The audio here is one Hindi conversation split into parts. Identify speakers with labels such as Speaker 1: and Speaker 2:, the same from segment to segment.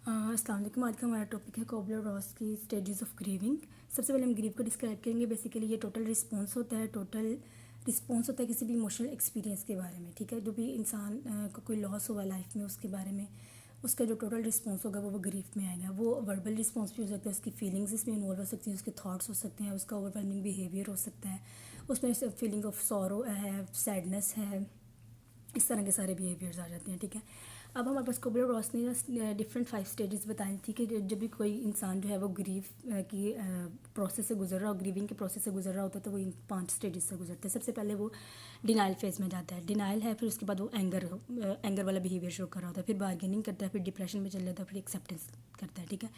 Speaker 1: अस्सलाम वालेकुम। आज का हमारा टॉपिक है कोबलर-रॉस की स्टेजेस ऑफ ग्रीविंग। सबसे पहले हम ग्रीव को डिस्क्राइब करेंगे। बेसिकली ये टोटल रिस्पॉन्स होता है किसी भी इमोशनल एक्सपीरियंस के बारे में, ठीक है। जो भी इंसान को कोई लॉस हुआ लाइफ में, उसके बारे में उसका जो टोटल रिस्पॉन्स होगा वो ग्रीफ में आएगा। वो वर्बल रिस्पॉन्स भी हो सकता है, उसकी फीलिंग्स इसमें इन्वॉल्व हो सकती हैं, उसके थॉट्स हो सकते हैं, उसका ओवरवेलमिंग बिहेवियर हो सकता है, उसमें फीलिंग ऑफ सॉरो है, सैडनेस है, इस तरह के सारे बिहेवियर्स आ जाते हैं, ठीक है। अब हमारे पास कोबलर-रॉस ने डिफरेंट 5 स्टेजेस बताई थी कि जब भी कोई इंसान जो है वो ग्रीफ की प्रोसेस से गुजर रहा हो, ग्रीविंग के प्रोसेस से गुजर रहा होता है, तो वो इन 5 स्टेजेस से गुजरता है। सबसे पहले वो डिनाइल फेज़ में जाता है। डिनाइल है, फिर उसके बाद वो एंगर वाला बिहेवियर शो कर रहा होता है, फिर बार्गेनिंग करता है, फिर डिप्रेशन में चल जाता है, फिर एक्सेप्टेंस करता है, ठीक है।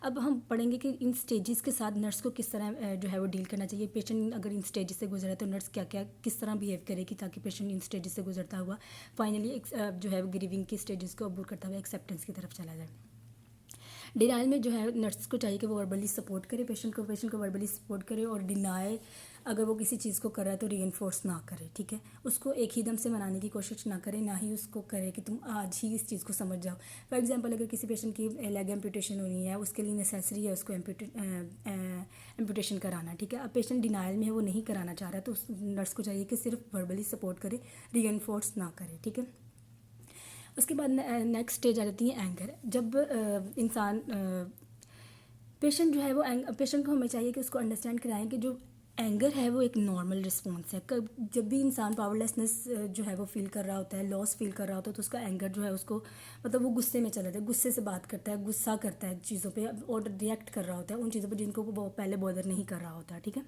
Speaker 1: अब हम पढ़ेंगे कि इन स्टेजेस के साथ नर्स को किस तरह जो है वो डील करना चाहिए। पेशेंट अगर इन स्टेजेस से गुजरा है तो नर्स क्या क्या किस तरह बिहेव करेगी ताकि पेशेंट इन स्टेजेस से गुजरता हुआ फाइनली जो है ग्रीविंग की स्टेजेस को अबूर करता हुआ एक्सेप्टेंस की तरफ चला जाए। डिनाइल में जो है नर्स को चाहिए कि वो वर्बली सपोर्ट करे पेशेंट को वर्बली सपोर्ट करे, और डिनाई अगर वो किसी चीज़ को कर रहा है तो रीइंफोर्स ना करे, ठीक है। उसको एक ही दम से मनाने की कोशिश ना करे, ना ही उसको करे कि तुम आज ही इस चीज़ को समझ जाओ। फॉर एग्जांपल, अगर किसी पेशेंट की लेग एम्पुटेशन होनी है, उसके लिए नेसेसरी है उसको एम्पुटेशन कराना, ठीक है। अब पेशेंट डिनाइल में है, वो नहीं कराना चाह रहा है, तो उस नर्स को चाहिए कि सिर्फ वर्बली सपोर्ट करे, रीइंफोर्स ना करे, ठीक है। उसके बाद नेक्स्ट स्टेज आ जाती है एंगर। जब इंसान पेशेंट जो है वो पेशेंट को हमें चाहिए कि उसको अंडरस्टैंड कराएं कि जो एंगर है वो एक नॉर्मल रिस्पॉन्स है। जब भी इंसान पावरलेसनेस जो है वो फील कर रहा होता है, लॉस फील कर रहा होता है, तो उसका एंगर जो है उसको मतलब वो गुस्से में चला जाता है, गुस्से से बात करता है, गुस्सा करता है चीज़ों पे और रिएक्ट कर रहा होता है उन चीज़ों पर जिनको वो पहले बॉदर नहीं कर रहा होता, ठीक है।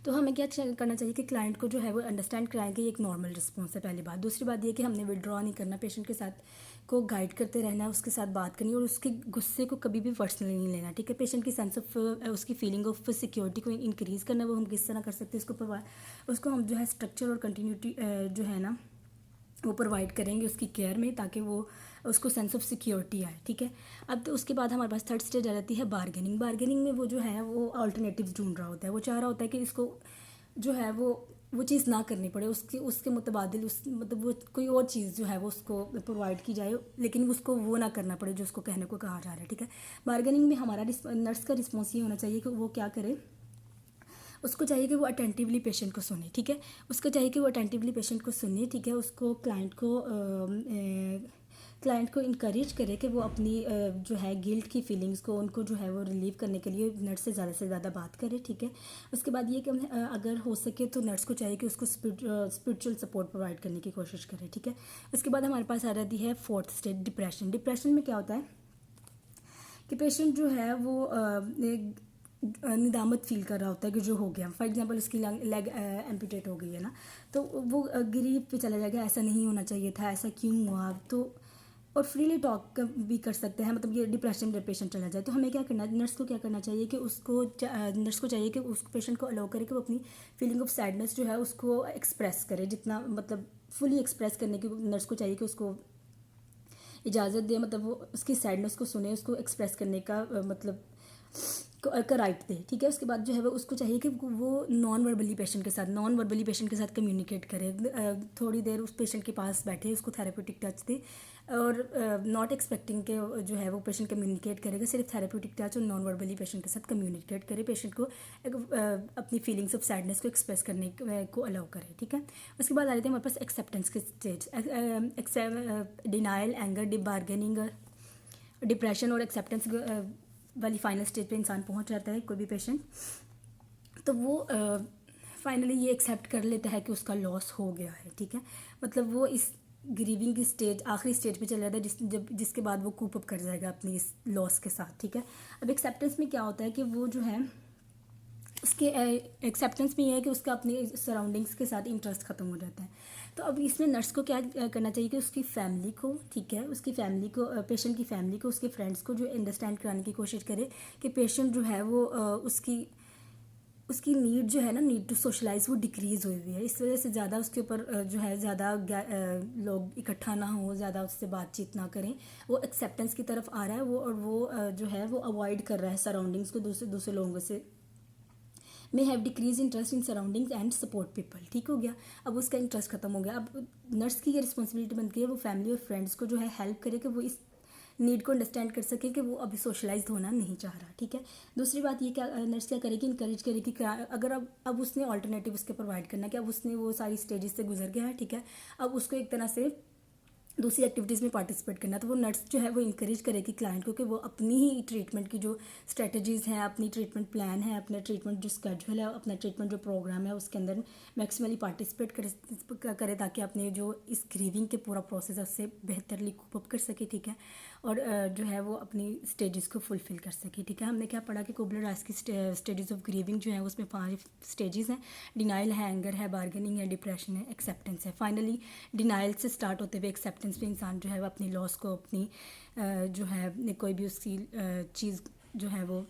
Speaker 1: तो हमें क्या करना चाहिए कि क्लाइंट को जो है वो अंडरस्टैंड कराएं कि ये एक नॉर्मल रिस्पॉन्स है, पहली बात। दूसरी बात ये कि हमने विड्रॉ नहीं करना, पेशेंट के साथ को गाइड करते रहना है, उसके साथ बात करनी, और उसके गुस्से को कभी भी पर्सनली नहीं लेना, ठीक है। पेशेंट की सेंस ऑफ उसकी फीलिंग ऑफ सिक्योरिटी को इंक्रीज़ करना, वो हम किस तरह कर सकते हैं उसको हम जो है स्ट्रक्चर और कंटिन्यूटी जो है ना वो प्रोवाइड करेंगे उसकी केयर में, ताकि वो उसको सेंस ऑफ सिक्योरिटी आए, ठीक है। अब तो उसके बाद हमारे पास थर्ड स्टेज आ जाती है बार्गेनिंग में वो जो है वो अल्टरनेटिव्स ढूंढ रहा होता है, वो चाह रहा होता है कि इसको जो है वो चीज़ ना करनी पड़े, उसके उसके मुतबादिल उस मतलब वो कोई और चीज़ जो है वो उसको प्रोवाइड की जाए, लेकिन उसको वो ना करना पड़े जो उसको कहने को कहा जा रहा है, ठीक है। बार्गेनिंग में हमारा नर्स का रिस्पॉन्स ये होना चाहिए कि वो क्या करे, उसको चाहिए कि वो अटेंटिवली पेशेंट को सुने, ठीक है। उसको चाहिए कि वो अटेंटिवली पेशेंट को सुने, ठीक है। उसको क्लाइंट को इनक्रेज करे कि वो अपनी जो है गिल्ट की फीलिंग्स को उनको जो है वो रिलीव करने के लिए नर्स से ज़्यादा बात करे, ठीक है। उसके बाद ये कि अगर हो सके तो नर्स को चाहिए कि उसको स्पिरिचुअल सपोर्ट प्रोवाइड करने की कोशिश करे, ठीक है। उसके बाद हमारे पास आ जाती है फोर्थ स्टेज डिप्रेशन में क्या होता है कि पेशेंट जो है वो एक निदामत फील कर रहा होता है कि जो हो गया। फॉर एग्जांपल उसकी लेग एम्पुटेट हो गई है ना, तो वो गिरीफ पे चला जाएगा, ऐसा नहीं होना चाहिए था, ऐसा क्यों हुआ, तो और फ्रीली टॉक भी कर सकते हैं, मतलब ये डिप्रेशन में पेशेंट चला जाए। तो हमें क्या करना है, नर्स को क्या करना चाहिए कि नर्स को चाहिए कि उस पेशेंट को अलाउ करे कि वो अपनी फीलिंग ऑफ सैडनेस जो है उसको एक्सप्रेस करे, जितना मतलब फुली एक्सप्रेस करने की नर्स को चाहिए कि उसको इजाज़त दे, मतलब वो उसकी सैडनेस को सुने, उसको एक्सप्रेस करने का मतलब का राइट दे, ठीक है। उसके बाद जो है वो उसको चाहिए कि वो नॉन वर्बली पेशेंट के साथ कम्युनिकेट करे, थोड़ी देर उस पेशेंट के पास बैठे, उसको थेरेप्यूटिक टच दे, और नॉट एक्सपेक्टिंग के जो है वो पेशेंट कम्युनिकेट करेगा, सिर्फ थेरेप्यूटिक टच और नॉन वर्बली पेशेंट के साथ कम्युनिकेट करे, पेशेंट को अपनी फीलिंग्स ऑफ सैडनेस को एक्सप्रेस करने को अलाउ करे, ठीक है। उसके बाद आ जाते हैं हमारे पास एक्सेप्टेंस के stage. Denial, anger, bargaining, depression और एक्सेप्टेंस वाली फाइनल स्टेज पे इंसान पहुंच जाता है कोई भी पेशेंट, तो वो फाइनली ये एक्सेप्ट कर लेता है कि उसका लॉस हो गया है, ठीक है। मतलब वो इस ग्रीविंग की स्टेज आखिरी स्टेज पे चला जाता है जिसके बाद वो कूप अप कर जाएगा अपनी इस लॉस के साथ, ठीक है। अब एक्सेप्टेंस में क्या होता है कि वो जो है उसके एक्सेप्टेंस में ये है कि उसका अपनी सराउंडिंग्स के साथ इंटरेस्ट ख़त्म हो जाता है। तो अब इसमें नर्स को क्या करना चाहिए कि उसकी फैमिली को, ठीक है, उसकी फैमिली को, पेशेंट की फैमिली को, उसके फ्रेंड्स को जो अंडरस्टैंड कराने की कोशिश करे कि पेशेंट जो है वो उसकी नीड जो है ना, नीड टू सोशलाइज, वो डिक्रीज़ हुई है। इस वजह से ज़्यादा उसके ऊपर जो है ज़्यादा लोग इकट्ठा ना हो, ज़्यादा उससे बातचीत ना करें, वो एक्सेप्टेंस की तरफ आ रहा है वो, और वो जो है वो अवॉइड कर रहा है सराउंडिंग्स को, दूसरे लोगों से may have decrease interest in surroundings and support people, ठीक हो गया। अब उसका इंटरेस्ट खत्म हो गया। अब नर्स की ये रिस्पॉन्सिबिलिटी बनती है वो फैमिली और फ्रेंड्स को जो है हेल्प करे कि वो इस नीड को अंडरस्टैंड कर सके कि वो अभी सोशलाइज होना नहीं चाह रहा, ठीक है। दूसरी बात ये क्या नर्स क्या करेगी, इंकरेज करेगी कि अगर अब उसने ऑल्टरनेटिव उसके प्रोवाइड करना कि अब उसने वो सारी स्टेजेस से गुजर गया है, ठीक है, अब उसको एक तरह से दूसरी एक्टिविटीज़ में पार्टिसिपेट करना, तो वो नर्स जो है वो इंकरेज करेगी क्लाइंट को कि वो अपनी ही ट्रीटमेंट की जो स्ट्रेटजीज़ हैं, अपनी ट्रीटमेंट प्लान है, अपना ट्रीटमेंट जो स्केड्यूल है, अपना ट्रीटमेंट जो प्रोग्राम है उसके अंदर मैक्सिमली पार्टिसिपेट करे ताकि अपने जो इस ग्रीविंग के पूरा प्रोसेस है उससे बेहतरली कोप अप कर सके, ठीक है, और जो है वो अपनी स्टेजेस को फुलफ़िल कर सके, ठीक है। हमने क्या पढ़ा कि कुबलर-रॉस की स्टेजेस ऑफ ग्रीविंग जो है उसमें 5 स्टेजेस हैं। डिनाइल है, एंगर है, बार्गेनिंग है, डिप्रेशन है, एक्सेप्टेंस है। फाइनली डिनाइल से स्टार्ट होते हुए एक्सेप्टेंस पे इंसान जो है वो अपनी लॉस को, अपनी जो है कोई भी उसकी चीज़ जो है वो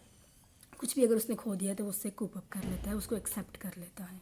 Speaker 1: कुछ भी अगर उसने खो दिया तो उससे कोप अप कर लेता है, उसको एक्सेप्ट कर लेता है।